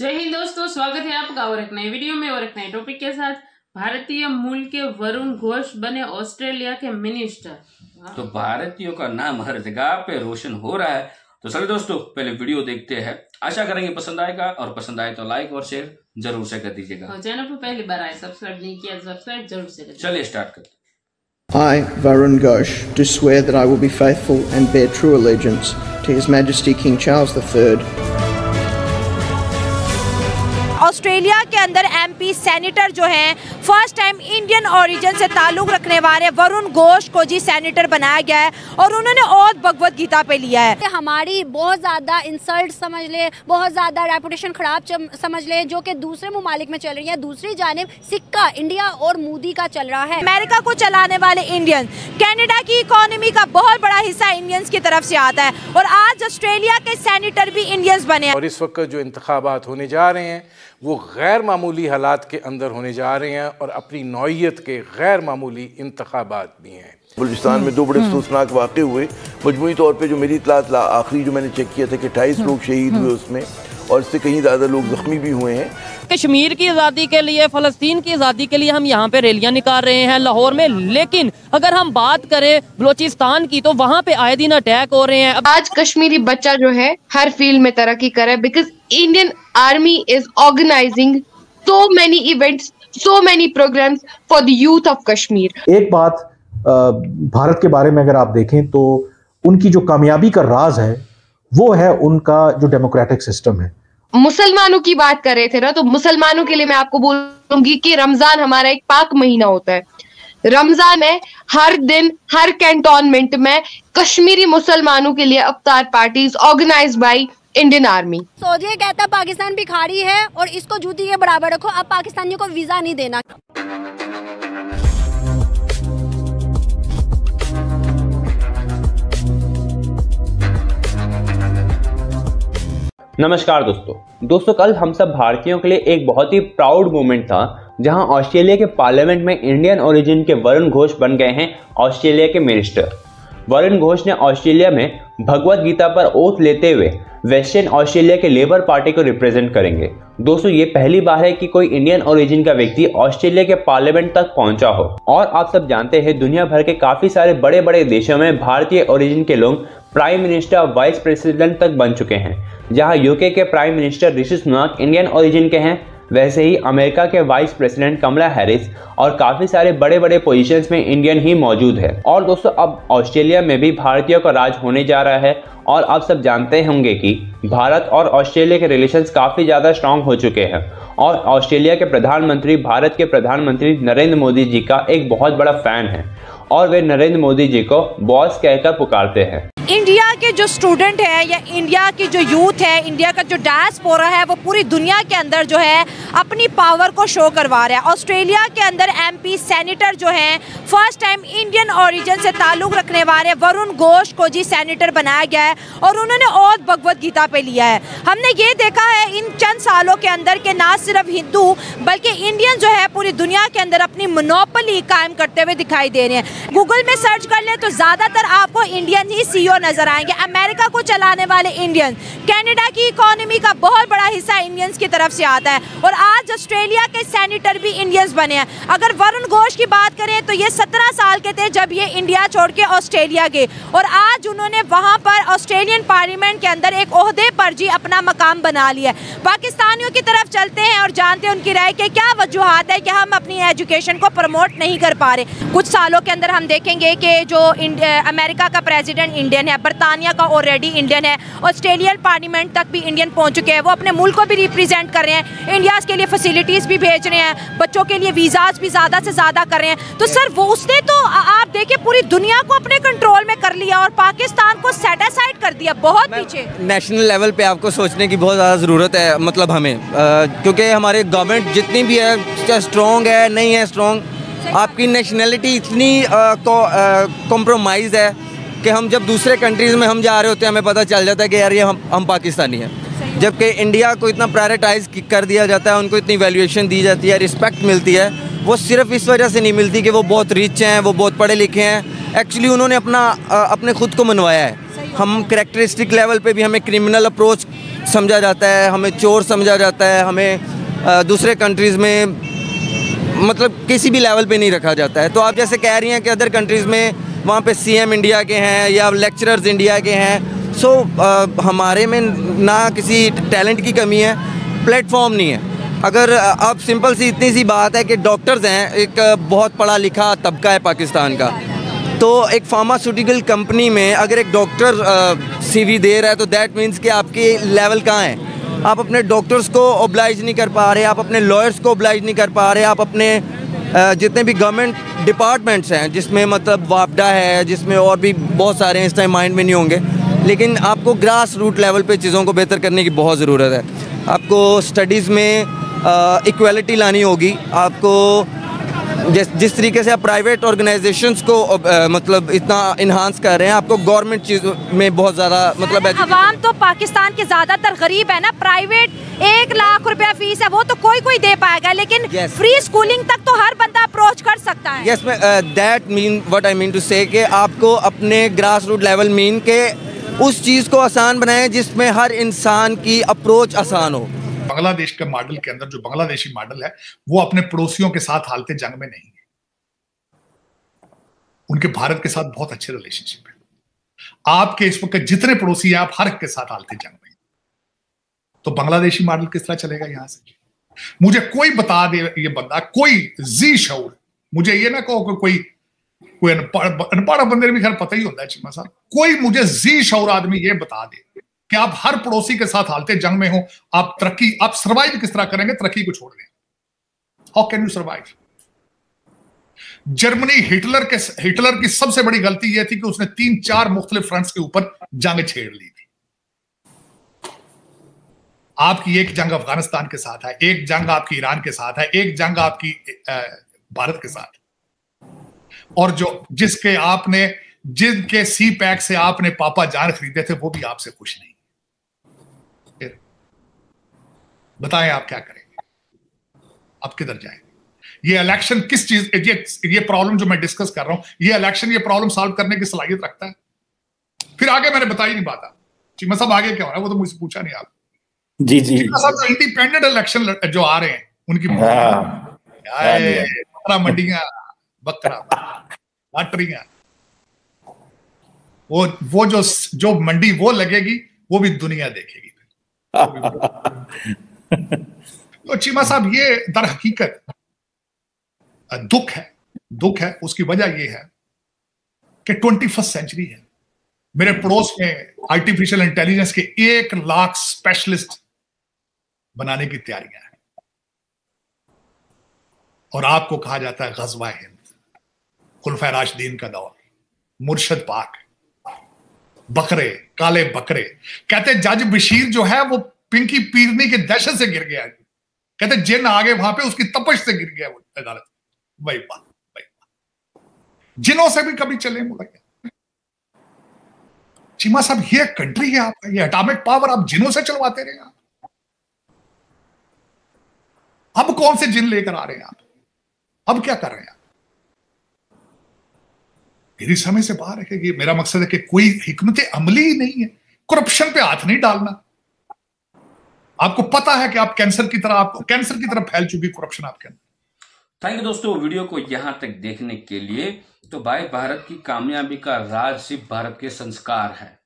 जय हिंद दोस्तों, स्वागत है आपका और एक नए वीडियो में और एक नए टॉपिक के साथ। भारतीय मूल के वरुण घोष बने ऑस्ट्रेलिया के मिनिस्टर। तो भारतीयों का नाम हर जगह पे रोशन हो रहा है। तो चलिए दोस्तों, पहले वीडियो देखते हैं। आशा करेंगे पसंद आएगा और पसंद आए तो लाइक और शेयर जरूर से कर दीजिएगा। और चैनल पर पहली बार आए, सब्सक्राइब नहीं किया, सब्सक्राइब जरूर से करिए। चलिए स्टार्ट करते हैं। I, Varun Ghosh, do swear that I will be faithful and bear true allegiance to His Majesty King Charles III. Australia के अंदर एमपी सेनेटर जो हैं, फर्स्ट टाइम इंडियन ओरिजिन से ताल्लुक रखने वाले वरुण घोष को जी सेनेटर बनाया गया है और उन्होंने ओथ भगवत गीता पे लिया है। हमारी बहुत ज़्यादा इंसल्ट समझ ले, बहुत ज़्यादा रेपुटेशन खराब समझ ले, जो कि दूसरे ममालिक में चल रही है। दूसरी जानिब सिक्का इंडिया और मोदी का चल रहा है। अमेरिका को चलाने वाले इंडियन, कनाडा की इकोनॉमी का बहुत बड़ा हिस्सा इंडियंस की तरफ से आता है और आज ऑस्ट्रेलिया के सेनेटर भी इंडियंस बने हैं। और इस वक्त जो इंतखाबात होने जा रहे हैं वो गैर मामूली हालात के अंदर होने जा रहे हैं और अपनी नौइयत के गैर मामूली इंतखाबात भी हैं। बलूचिस्तान में दो बड़े अफसोसनाक वाक़े हुए। मजमूई तौर पे जो मेरी इत्तलात आखिरी जो मैंने चेक किया था कि 28 लोग शहीद हुए उसमें, और इससे कहीं ज़्यादा लोग ज़ख्मी भी हुए हैं। कश्मीर की आज़ादी के लिए, फ़लस्तीन की आज़ादी के लिए हम यहाँ पे रैलियाँ निकाल रहे हैं लाहौर में, लेकिन अगर हम बात करें बलूचिस्तान की तो वहाँ पे आए दिन अटैक हो रहे हैं। आज कश्मीरी बच्चा जो है हर फील्ड में तरक्की करे, because Indian army is organising so many events, so many programs for the youth of Kashmir. एक बात भारत के बारे में अगर आप देखें तो उनकी जो कामयाबी का राज है वो है उनका जो डेमोक्रेटिक सिस्टम है। मुसलमानों की बात कर रहे थे ना, तो मुसलमानों के लिए मैं आपको बोलूंगी कि रमजान हमारा एक पाक महीना होता है। रमजान में हर दिन हर कैंटोनमेंट में कश्मीरी मुसलमानों के लिए इफ्तार parties organised by Indian army. Saudi कहता है पाकिस्तान भिखारी है और इसको जूती के बराबर रखो, अब पाकिस्तानियों को वीजा नहीं देना। नमस्कार दोस्तों, कल हम सब भारतीयों के लिए एक बहुत ही प्राउड मोमेंट था जहां ऑस्ट्रेलिया के पार्लियामेंट में इंडियन ओरिजिन के वरुण घोष बन गए हैं ऑस्ट्रेलिया के मिनिस्टर। वरुण घोष ने ऑस्ट्रेलिया में भगवत गीता पर ओथ लेते हुए वेस्टर्न ऑस्ट्रेलिया के लेबर पार्टी को रिप्रेजेंट करेंगे। दोस्तों, ये पहली बार है कि कोई इंडियन ओरिजिन का व्यक्ति ऑस्ट्रेलिया के पार्लियामेंट तक पहुंचा हो। और आप सब जानते हैं दुनिया भर के काफी सारे बड़े बड़े देशों में भारतीय ओरिजिन के लोग प्राइम मिनिस्टर, वाइस प्रेसिडेंट तक बन चुके हैं। जहां यूके के prime minister Rishi Sunak Indian origin के हैं, वैसे ही अमेरिका के वाइस प्रेसिडेंट कमला हैरिस और काफ़ी सारे बड़े बड़े पोजीशंस में इंडियन ही मौजूद है। और दोस्तों, अब ऑस्ट्रेलिया में भी भारतीयों का राज होने जा रहा है। और आप सब जानते होंगे कि भारत और ऑस्ट्रेलिया के रिलेशंस काफ़ी ज़्यादा स्ट्रांग हो चुके हैं और ऑस्ट्रेलिया के प्रधानमंत्री भारत के प्रधानमंत्री नरेंद्र मोदी जी का एक बहुत बड़ा फ़ैन है और वे नरेंद्र मोदी जी को बॉस कहकर पुकारते हैं। इंडिया के जो स्टूडेंट है या इंडिया की जो यूथ है, इंडिया का जो डायस्पोरा है, वो पूरी दुनिया के अंदर जो है अपनी पावर को शो करवा रहा है। ऑस्ट्रेलिया के अंदर एमपी सेनेटर जो हैं, फर्स्ट टाइम इंडियन ओरिजिन से ताल्लुक रखने वाले वरुण घोष को जी सेनेटर बनाया गया है और उन्होंने ओथ भगवत गीता पे लिया है। हमने ये देखा है इन चंद सालों के अंदर के ना सिर्फ हिंदू बल्कि इंडियन जो है पूरी दुनिया के अंदर अपनी मोनोपोली कायम करते हुए दिखाई दे रहे हैं। गूगल में सर्च कर ले तो ज्यादातर आपको इंडियन ही सीईओ नजर आएंगे। अमेरिका को चलाने वाले इंडियन, कनाडा की इकोनॉमी का बहुत बड़ा हिस्सा इंडियंस की तरफ से आता है और आज ऑस्ट्रेलिया के सेनेटर भी इंडियंस बने हैं। अगर वरुण घोष की बात करें तो ये 17 साल के थे जब ये इंडिया छोड़ के ऑस्ट्रेलिया गए और आज उन्होंने वहां पर ऑस्ट्रेलियन पार्लियामेंट के अंदर एक ओहदे पर जी अपना मकाम बना लिया है। पाकिस्तानियों की तरफ चलते हैं और जानते हैं उनकी राय के क्या वजूहात है कि हम अपनी एजुकेशन को प्रमोट नहीं कर पा रहे। कुछ सालों के अंदर हम देखेंगे कि जो अमेरिका का प्रेसिडेंट इंडियन है, बरतानिया का ऑलरेडी इंडियन है, ऑस्ट्रेलियन पार्लियामेंट तक भी इंडियन पहुंच चुके हैं। वो अपने मुल्क को भी रिप्रेजेंट कर रहे हैं, इंडिया के लिए फैसिलिटीज़ भी भेज रहे हैं, बच्चों के लिए वीज़ाज भी ज़्यादा से ज़्यादा कर रहे हैं। तो सर वो उसने तो आप देखिए पूरी दुनिया को अपने कंट्रोल में कर लिया और पाकिस्तान को सेट असाइड कर दिया बहुत पीछे। नेशनल लेवल पे आपको सोचने की बहुत ज़्यादा ज़रूरत है, मतलब हमें क्योंकि हमारे गवर्नमेंट जितनी भी है स्ट्रॉन्ग है नहीं है स्ट्रॉन्ग, आपकी नेशनलिटी इतनी कॉम्प्रोमाइज़ है कि हम जब दूसरे कंट्रीज़ में हम जा रहे होते हैं हमें पता चल जाता है कि यार ये हम पाकिस्तानी हैं, जबकि इंडिया को इतना प्रायोरिटाइज कर दिया जाता है, उनको इतनी वैल्यूएशन दी जाती है, रिस्पेक्ट मिलती है। वो सिर्फ इस वजह से नहीं मिलती कि वो बहुत रिच हैं, वो बहुत पढ़े लिखे हैं, एक्चुअली उन्होंने अपने खुद को मनवाया है। हम कैरेक्टरिस्टिक लेवल पे भी हमें क्रिमिनल अप्रोच समझा जाता है, हमें चोर समझा जाता है, हमें दूसरे कंट्रीज़ में मतलब किसी भी लेवल पे नहीं रखा जाता है। तो आप जैसे कह रही हैं कि अदर कंट्रीज़ में वहाँ पे CM इंडिया के हैं या लेक्चरर्स इंडिया के हैं, सो हमारे में ना किसी टैलेंट की कमी है, प्लेटफॉर्म नहीं है। अगर आप सिंपल सी इतनी सी बात है कि डॉक्टर्स हैं, एक बहुत पढ़ा लिखा तबका है पाकिस्तान का, तो एक फार्मास्यूटिकल कंपनी में अगर एक डॉक्टर CV दे रहा है तो दैट मीन्स कि आपकी लेवल कहाँ है। आप अपने डॉक्टर्स को ओब्लाइज नहीं कर पा रहे, आप अपने लॉयर्स को ओब्लाइज नहीं कर पा रहे, आप अपने जितने भी गवर्नमेंट डिपार्टमेंट्स हैं जिसमें मतलब वापडा है, जिसमें और भी बहुत सारे हैं, इस टाइम माइंड में नहीं होंगे, लेकिन आपको ग्रास रूट लेवल पे चीज़ों को बेहतर करने की बहुत ज़रूरत है। आपको स्टडीज़ में इक्वालिटी लानी होगी, आपको जिस तरीके से आप प्राइवेट ऑर्गेनाइजेशंस को मतलब इतना इन्हांस कर रहे हैं, आपको गवर्नमेंट चीज़ में बहुत ज़्यादा मतलब अवाम तो पाकिस्तान के ज़्यादातर गरीब है ना, प्राइवेट 1 लाख रुपया फीस है वो तो कोई दे पाएगा, लेकिन फ्री स्कूलिंग तक तो हर बंदा अप्रोच कर सकता है। Yes, that mean what I mean to say कि आपको अपने ग्रास रूट लेवल मीन के उस चीज़ को आसान बनाएं जिसमें हर इंसान की अप्रोच आसान हो। बांग्लादेश के मॉडल के अंदर जो बांग्लादेशी मॉडल है वो अपने पड़ोसियों के साथ हालते जंग में नहीं है, उनके भारत के साथ बहुत अच्छे रिलेशनशिप है। आपके इस वक्त जितने पड़ोसी हैं आप हर एक के साथ हालते जंग में, तो बांग्लादेशी मॉडल किस तरह चलेगा यहां से? मुझे कोई बता दे, ये बंदा कोई जी शऊर, मुझे ये ना कहो कि कोई अनपढ़ बंदे भी खैर पता ही होता है चीमा साहब, कोई मुझे जी शऊर आदमी ये बता दे कि आप हर पड़ोसी के साथ हालते जंग में हो, आप सर्वाइव किस तरह करेंगे तरक्की को छोड़ दें? How can you survive? Germany Hitler की सबसे बड़ी गलती यह थी कि उसने 3-4 मुख्तलिफ फ्रंट्स के ऊपर जंग छेड़ ली थी। आपकी एक जंग अफगानिस्तान के साथ है, एक जंग आपकी ईरान के साथ है, एक जंग आपकी भारत के साथ, और जिनके CPAC से आपने पापा जान खरीदे थे वो भी आपसे खुश नहीं। बताएं आप क्या करेंगे, आप किधर जाएंगे? ये इलेक्शन किस चीज, ये प्रॉब्लम जो मैं डिस्कस कर रहा हूं, ये इलेक्शन ये प्रॉब्लम सॉल्व करने की सलाहियत रखता है? फिर आगे मैंने बताई नहीं बात, चीमा साहब आगे क्या हो रहा है वो तो मुझसे पूछा नहीं आप। जी चीमा साहब जो इंडिपेंडेंट इलेक्शन जो आ रहे हैं उनकी मंडियां, बकरा, लॉटरियां, वो जो मंडी वो लगेगी वो भी दुनिया देखेगी। तो चीमा साहब ये दर हकीकत दुख है। उसकी वजह ये है कि 21st सेंचुरी है, मेरे पड़ोस में आर्टिफिशियल इंटेलिजेंस के 1 लाख स्पेशलिस्ट बनाने की तैयारियां हैं, और आपको कहा जाता है गज़वा हिंद, खुलफाए राशिदीन का दौर, मुर्शद पाक, बकरे, काले बकरे। कहते जज बशीर जो है वो पिंकी पीरनी के दहशत से गिर गया, कहते जिन आगे वहां पे उसकी तपश से गिर गया वो अदालत। वही बात जिनों से भी कभी चले मुड़े। चीमा साहब ये कंट्री है आपका, ये एटॉमिक पावर आप जिनों से चलवाते रहे आप। अब कौन से जिन लेकर आ रहे हैं आप? अब क्या कर रहे हैं आप? मेरी समझ से बाहर है कि मेरा मकसद है कि कोई हिकमत अमली ही नहीं है, करप्शन पे हाथ नहीं डालना। आपको पता है कि आप कैंसर की तरह फैल चुकी करप्शन आपके अंदर। थैंक यू दोस्तों वीडियो को यहां तक देखने के लिए। तो भाई भारत की कामयाबी का राज सिर्फ भारत के संस्कार है,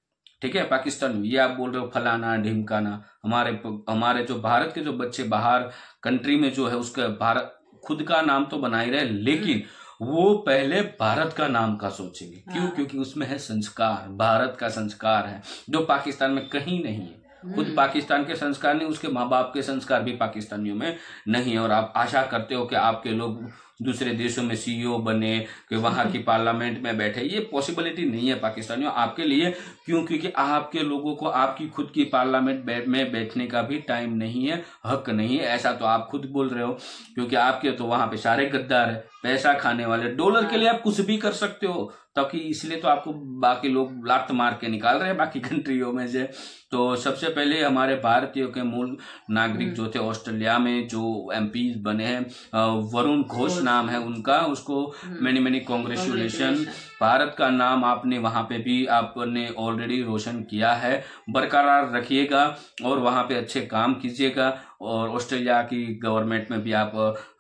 ठीक है। पाकिस्तान ये आप बोल रहे हो फलाना ढिमकाना, हमारे जो भारत के जो बच्चे बाहर कंट्री में जो है उसका भारत खुद का नाम तो बना ही रहे, लेकिन वो पहले भारत का नाम का सोचेंगे। क्यों? क्योंकि उसमें है संस्कार, भारत का संस्कार है जो पाकिस्तान में कहीं नहीं है। खुद पाकिस्तान के संस्कार नहीं, उसके माँ बाप के संस्कार भी पाकिस्तानियों में नहीं है। और आप आशा करते हो कि आपके लोग दूसरे देशों में CEO बने, कि वहां की पार्लियामेंट में बैठे, ये पॉसिबिलिटी नहीं है पाकिस्तानियों आपके लिए। क्यों? क्योंकि आपके लोगों को आपकी खुद की पार्लियामेंट में बैठने का भी टाइम नहीं है, हक नहीं है। ऐसा तो आप खुद बोल रहे हो, क्योंकि आपके तो वहां पे सारे गद्दार है, पैसा खाने वाले। डॉलर के लिए आप कुछ भी कर सकते हो, ताकि इसलिए तो आपको बाकी लोग लात मार के निकाल रहे हैं बाकी कंट्रियों में से। तो सबसे पहले हमारे भारतीयों के मूल नागरिक जो थे ऑस्ट्रेलिया में जो MP बने हैं, वरुण घोष नाम है उनका, उसको मैनी मैनी कांग्रेचुलेशन। भारत का नाम आपने वहां पे भी आपने ऑलरेडी रोशन किया है, बरकरार रखिएगा और वहां पे अच्छे काम कीजिएगा और ऑस्ट्रेलिया की गवर्नमेंट में भी आप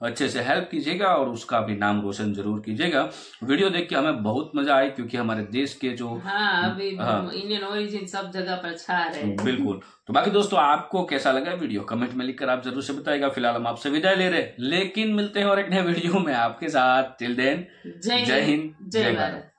अच्छे से हेल्प कीजिएगा और उसका भी नाम रोशन जरूर कीजिएगा। वीडियो देख के हमें बहुत मजा आई क्योंकि हमारे देश के जो अभी इंडियन ओरिजिन सब जगह पर छा रहे हैं। बिल्कुल। तो बाकी दोस्तों आपको कैसा लगा वीडियो कमेंट में लिखकर आप जरूर से बताइएगा। फिलहाल हम आपसे विदाई ले रहे, लेकिन मिलते हैं और एक नए वीडियो में आपके साथ। टिल देन जय हिंद जय भारत।